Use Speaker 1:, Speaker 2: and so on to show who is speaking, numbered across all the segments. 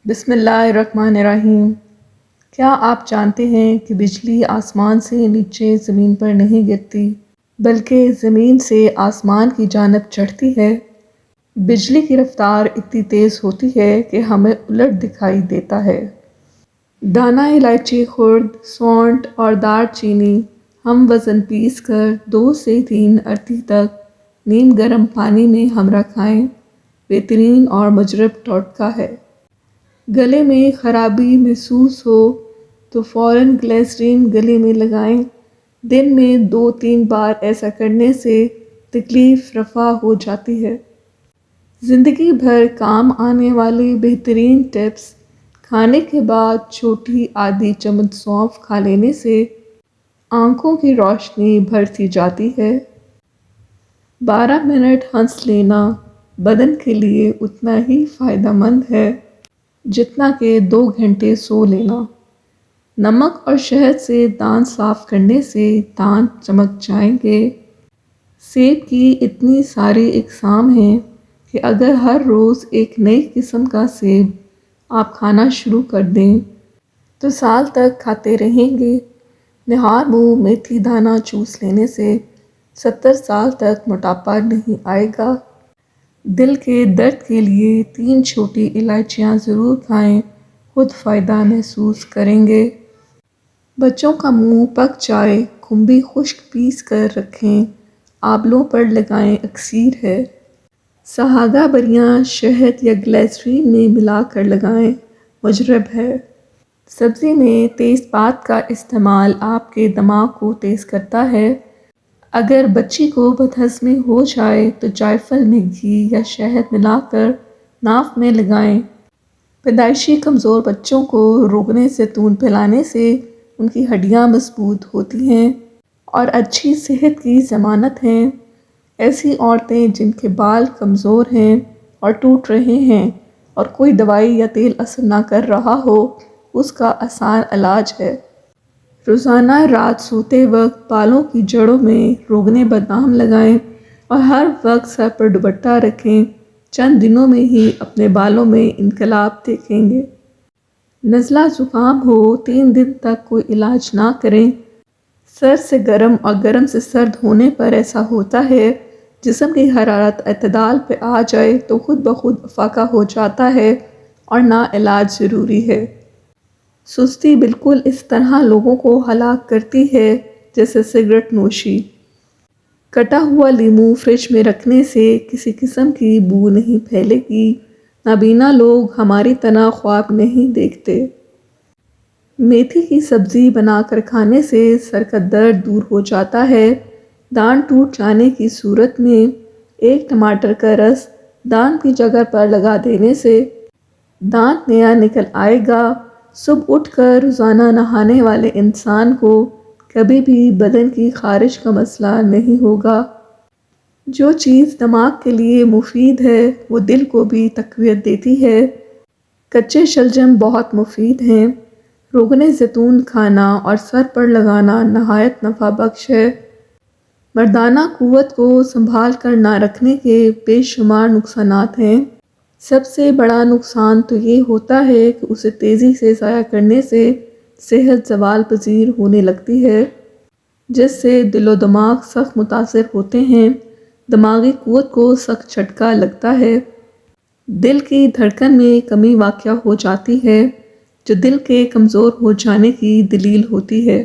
Speaker 1: بسم اللہ الرحمن الرحیم۔ کیا آپ جانتے ہیں کہ بجلی آسمان سے نیچے زمین پر نہیں گرتی بلکہ زمین سے آسمان کی جانب چڑھتی ہے؟ بجلی کی رفتار اتنی تیز ہوتی ہے کہ ہمیں الٹ دکھائی دیتا ہے۔ دانہ الائچی خرد، سونٹ اور دار چینی ہم وزن پیس کر 2 سے 3 ارتی تک نیم گرم پانی میں ہمرا کھائیں، بہترین اور مجرب ٹوٹکا ہے۔ گلے میں خرابی محسوس ہو تو فوراً گلیسرین گلے میں لگائیں۔ دن میں 2-3 بار ایسا کرنے سے تکلیف رفع ہو جاتی ہے۔ زندگی بھر کام آنے والے بہترین ٹپس: کھانے کے بعد چھوٹی آدھی چمچ سونف کھا لینے سے آنکھوں کی روشنی بڑھتی جاتی ہے۔ 12 منٹ ہنس لینا بدن کے لیے اتنا ہی فائدہ مند ہے جتنا کہ 2 گھنٹے سو لینا۔ نمک اور شہد سے دانت صاف کرنے سے دانت چمک جائیں گے۔ سیب کی اتنی ساری اقسام ہیں کہ اگر ہر روز ایک نئی قسم کا سیب آپ کھانا شروع کر دیں تو سال تک کھاتے رہیں گے۔ نہار منہ میتھی دانہ چوس لینے سے 70 سال تک موٹاپا نہیں آئے گا۔ دل کے درد کے لیے 3 چھوٹی الائچیاں ضرور کھائیں، خود فائدہ محسوس کریں گے۔ بچوں کا منہ پک جائے، کھمبی خشک پیس کر رکھیں، آبلوں پر لگائیں، اکسیر ہے۔ سہاگہ بریاں شہد یا گلیسرین میں ملا کر لگائیں، مجرب ہے۔ سبزی میں تیز پات کا استعمال آپ کے دماغ کو تیز کرتا ہے۔ اگر بچی کو بدہضمی ہو جائے تو جائفل میں گھی یا شہد ملا کر ناف میں لگائیں۔ پیدائشی کمزور بچوں کو روغن زیتون پلانے سے ان کی ہڈیاں مضبوط ہوتی ہیں اور اچھی صحت کی ضمانت ہیں۔ ایسی عورتیں جن کے بال کمزور ہیں اور ٹوٹ رہے ہیں اور کوئی دوائی یا تیل اثر نہ کر رہا ہو، اس کا آسان علاج ہے۔ روزانہ رات سوتے وقت بالوں کی جڑوں میں روغن بادام لگائیں اور ہر وقت سر پر دوپٹہ رکھیں۔ چند دنوں میں ہی اپنے بالوں میں انقلاب دیکھیں گے۔ نزلہ زکام ہو 3 دن تک کوئی علاج نہ کریں۔ سرد سے گرم اور گرم سے سرد ہونے پر ایسا ہوتا ہے جسم کی حرارت اعتدال پہ آ جائے تو خود بخود افاقہ ہو جاتا ہے اور نا علاج ضروری ہے۔ سستی بالکل اس طرح لوگوں کو ہلاک کرتی ہے جیسے سگریٹ نوشی۔ کٹا ہوا لیموں فریج میں رکھنے سے کسی قسم کی بو نہیں پھیلے گی۔ نابینا لوگ ہماری طرح خواب نہیں دیکھتے۔ میتھی کی سبزی بنا کر کھانے سے سر کا درد دور ہو جاتا ہے۔ دانت ٹوٹ جانے کی صورت میں 1 ٹماٹر کا رس دانت کی جگہ پر لگا دینے سے دانت نیا نکل آئے گا۔ صبح اٹھ کر روزانہ نہانے والے انسان کو کبھی بھی بدن کی خارش کا مسئلہ نہیں ہوگا۔ جو چیز دماغ کے لیے مفید ہے وہ دل کو بھی تقویت دیتی ہے۔ کچے شلجم بہت مفید ہیں۔ روغن زیتون کھانا اور سر پر لگانا نہایت نفع بخش ہے۔ مردانہ قوت کو سنبھال کر نہ رکھنے کے بے شمار نقصانات ہیں۔ سب سے بڑا نقصان تو یہ ہوتا ہے کہ اسے تیزی سے ضائع کرنے سے صحت زوال پذیر ہونے لگتی ہے، جس سے دل و دماغ سخت متاثر ہوتے ہیں۔ دماغی قوت کو سخت جھٹکا لگتا ہے۔ دل کی دھڑکن میں کمی واقع ہو جاتی ہے جو دل کے کمزور ہو جانے کی دلیل ہوتی ہے۔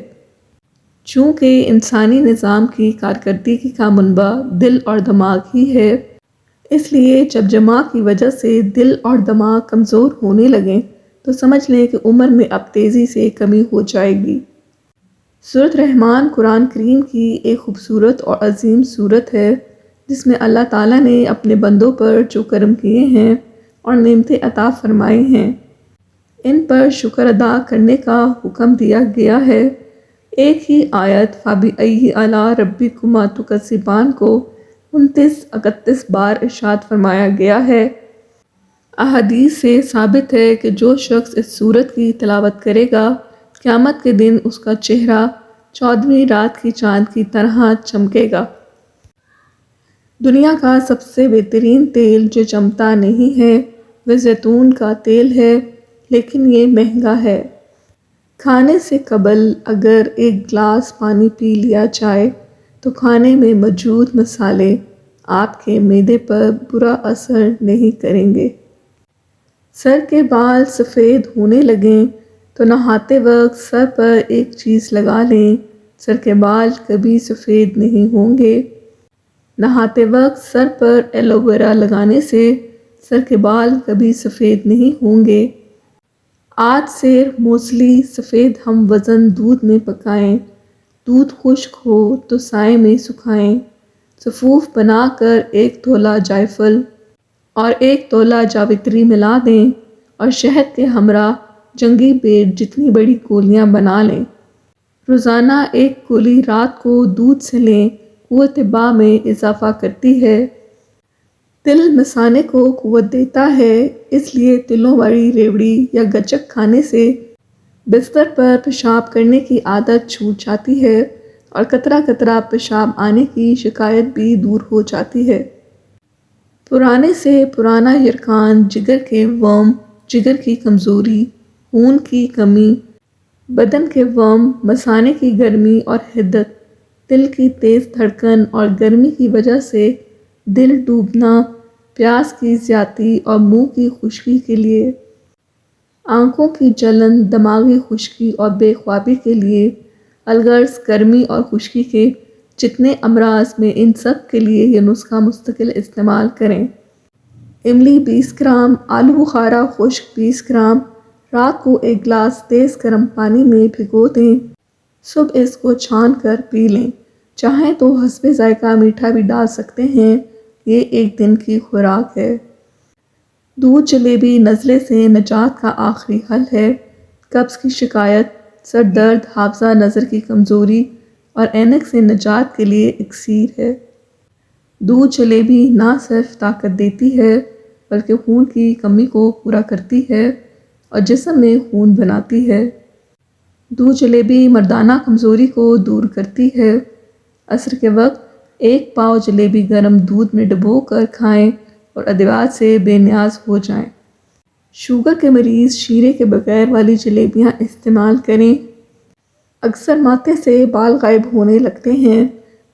Speaker 1: چونکہ انسانی نظام کی کارکردگی کا منبع دل اور دماغ ہی ہے، اس لیے جب دماغ کی وجہ سے دل اور دماغ کمزور ہونے لگیں تو سمجھ لیں کہ عمر میں اب تیزی سے کمی ہو جائے گی۔ سورۃ رحمن قرآن کریم کی ایک خوبصورت اور عظیم سورت ہے جس میں اللہ تعالیٰ نے اپنے بندوں پر جو کرم کیے ہیں اور نعمتیں عطا فرمائی ہیں ان پر شکر ادا کرنے کا حکم دیا گیا ہے۔ ایک ہی آیت فَبِأَيِّ آلَاءِ رَبِّكُمَا تُكَذِّبَانِ کو 29-31 بار ارشاد فرمایا گیا ہے۔ احادیث سے ثابت ہے کہ جو شخص اس سورت کی تلاوت کرے گا قیامت کے دن اس کا چہرہ 14ویں رات کی چاند کی طرح چمکے گا۔ دنیا کا سب سے بہترین تیل جو جمتا نہیں ہے وہ زیتون کا تیل ہے۔ لیکن یہ مہنگا ہے۔ کھانے سے قبل اگر ایک گلاس پانی پی لیا جائے تو کھانے میں موجود مسالے آپ کے معدے پر برا اثر نہیں کریں گے۔ سر کے بال سفید ہونے لگیں تو نہاتے وقت سر پر ایک چیز لگا لیں، سر کے بال کبھی سفید نہیں ہوں گے۔ نہاتے وقت سر پر ایلو ویرا لگانے سے سر کے بال کبھی سفید نہیں ہوں گے۔ آج سیر موصلی سفید ہم وزن دودھ میں پکائیں، دودھ خشک ہو تو سائے میں سکھائیں، صفوف بنا کر 1 تولہ جائفل اور 1 تولہ جاوتری ملا دیں اور شہد کے ہمراہ جنگی بیٹ جتنی بڑی گولیاں بنا لیں۔ روزانہ 1 گولی رات کو دودھ سے لیں، قوت بہ میں اضافہ کرتی ہے۔ تل مثانے کو قوت دیتا ہے، اس لیے تلوں والی ریوڑی یا گچک کھانے سے بستر پر پیشاب کرنے کی عادت چھوٹ جاتی ہے اور قطرہ قطرہ پیشاب آنے کی شکایت بھی دور ہو جاتی ہے۔ پرانے سے پرانا یرقان، جگر کے ورم، جگر کی کمزوری، خون کی کمی، بدن کے ورم، مثانے کی گرمی اور حدت، دل کی تیز دھڑکن اور گرمی کی وجہ سے دل ڈوبنا، پیاس کی زیادتی اور منہ کی خشکی کے لیے، آنکھوں کی جلن، دماغی خشکی اور بے خوابی کے لیے، الغرض گرمی اور خشکی کے جتنے امراض میں ان سب کے لیے یہ نسخہ مستقل استعمال کریں۔ املی 20 گرام، آلو بخارا خشک 20 گرام، رات کو 1 گلاس تیز گرم پانی میں بھگو دیں، صبح اس کو چھان کر پی لیں۔ چاہیں تو حسب ذائقہ میٹھا بھی ڈال سکتے ہیں، یہ 1 دن کی خوراک ہے۔ دودھ جلیبی نزلے سے نجات کا آخری حل ہے۔ قبض کی شکایت، سر درد، حافظہ، نظر کی کمزوری اور اینک سے نجات کے لیے اکسیر ہے۔ دودھ جلیبی نہ صرف طاقت دیتی ہے بلکہ خون کی کمی کو پورا کرتی ہے اور جسم میں خون بناتی ہے۔ دودھ جلیبی مردانہ کمزوری کو دور کرتی ہے۔ عصر کے وقت 1 پاؤ جلیبی گرم دودھ میں ڈبو کر کھائیں اور ادویات سے بے نیاز ہو جائیں۔ شوگر کے مریض شیرے کے بغیر والی جلیبیاں استعمال کریں۔ اکثر ماتھے سے بال غائب ہونے لگتے ہیں،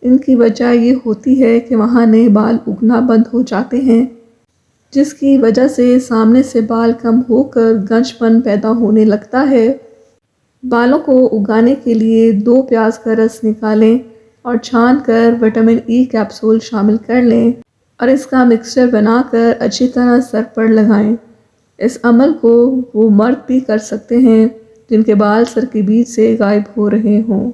Speaker 1: ان کی وجہ یہ ہوتی ہے کہ وہاں نئے بال اگنا بند ہو جاتے ہیں، جس کی وجہ سے سامنے سے بال کم ہو کر گنج پن پیدا ہونے لگتا ہے۔ بالوں کو اگانے کے لیے 2 پیاز کا رس نکالیں اور چھان کر وٹامن ای کیپسول شامل کر لیں اور اس کا مکسچر بنا کر اچھی طرح سر پر لگائیں۔ اس عمل کو وہ مرد بھی کر سکتے ہیں جن کے بال سر کے بیچ سے غائب ہو رہے ہوں۔